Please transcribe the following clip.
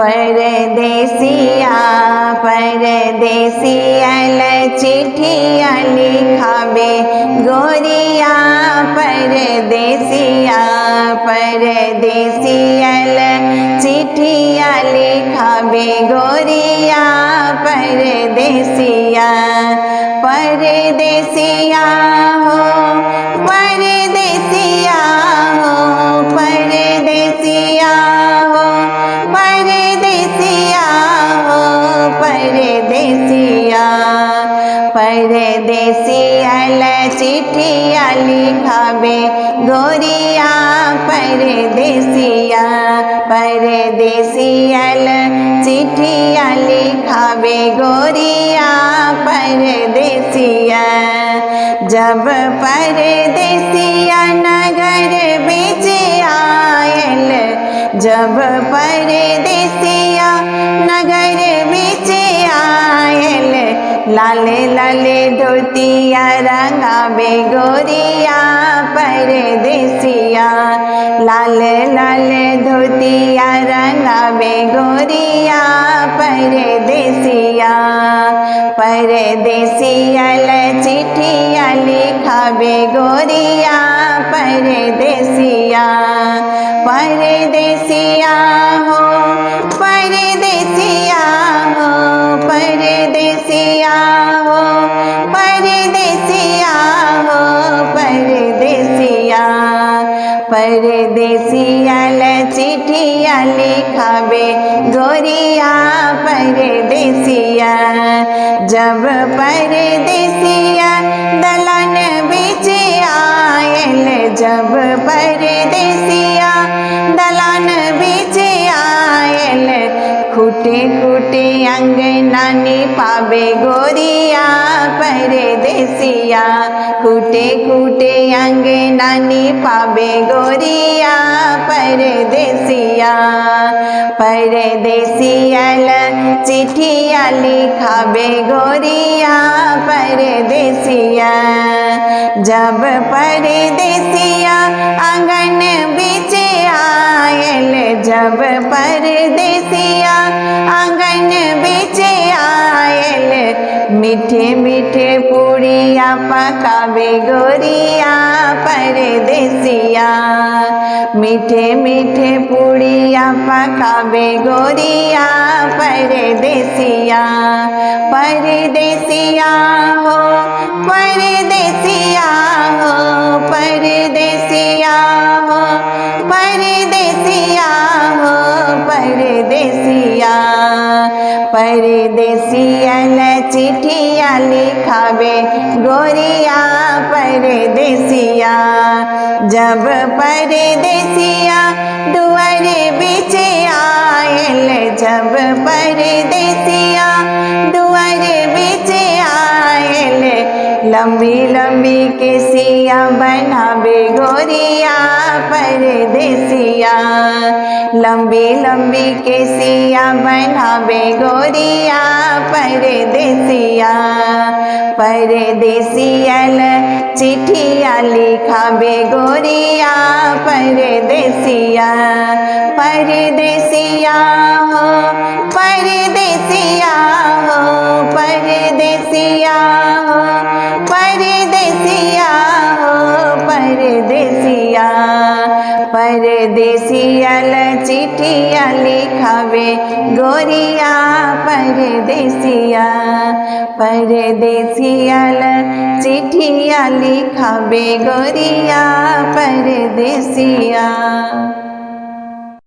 परदेसिया परदेसियल चिट्ठिया लिखावे गोरिया परदेसिया परदेसियल चिट्ठिया लिखावे गोरिया परदेसिया परदेसिया हो परदेसिया हो परदेसिया हो परदेसिया हो परदेसिया परदेसियल चिट्ठिया लिखावे गोरिया परदेसिया परदेसियल चिट्ठिया लिखावे गोरिया परदेसिया जब परदेसिया नगर बीच आयल जब परदेसिया नगर बीच आयल लाले लाले धोतिया रंगावे गोरिया परदेसिया लाले लाले धोतिया रंगावे गोरिया परदेसिया परदेसियल चिट्ठिया लिखावे गोरिया परदेसिया परदेसिया हो परदेसिया हो परदेसिया हो परदेसिया हो परदेसिया परदेसियल चिट्ठिया लिखावे गोरिया परदेसिया जब परदेसिया दलान बीच आयल जब परदेसिया दलान बीच आयल खूटे खूटे अंगना निपावे गोरिया परदेसिया खूटे खूटे अंगना निपावे गोरिया परदेसिया परदेसियल चिट्ठिया लिखावे गोरिया परदेसिया जब परदेसिया आंगन बीच आयल जब परदेसिया आंगन बीच आयल मीठे मीठे पूड़िया पकावे गोरिया परदेसिया मीठे मीठे पूड़िया पकावे गोरिया परदेसिया परदेसिया हो परदेसिया हो परदेसिया हो परदेसिया हो परदेसिया परदेसियल चिट्ठिया लिखावे गोरिया परदेसिया जब परदेसिया दुआर बीच आयल जब परदेसिया दुआर बीच आयल लंबी लंबी केसिया बनावे गोरिया परदेसिया लंबी लंबी केसिया बनावे गोरिया परदेसिया परदेसियल चिट्ठिया लिखावे गोरिया परदेसिया परदेसिया हो परदेसिया हो परदेसिया हो परदेसिया हो परदेसिया परदेसियल चिट्ठिया लिखावे गोरिया परदेसिया परदेसियल चिट्ठिया लिखावे गोरिया परदेसिया।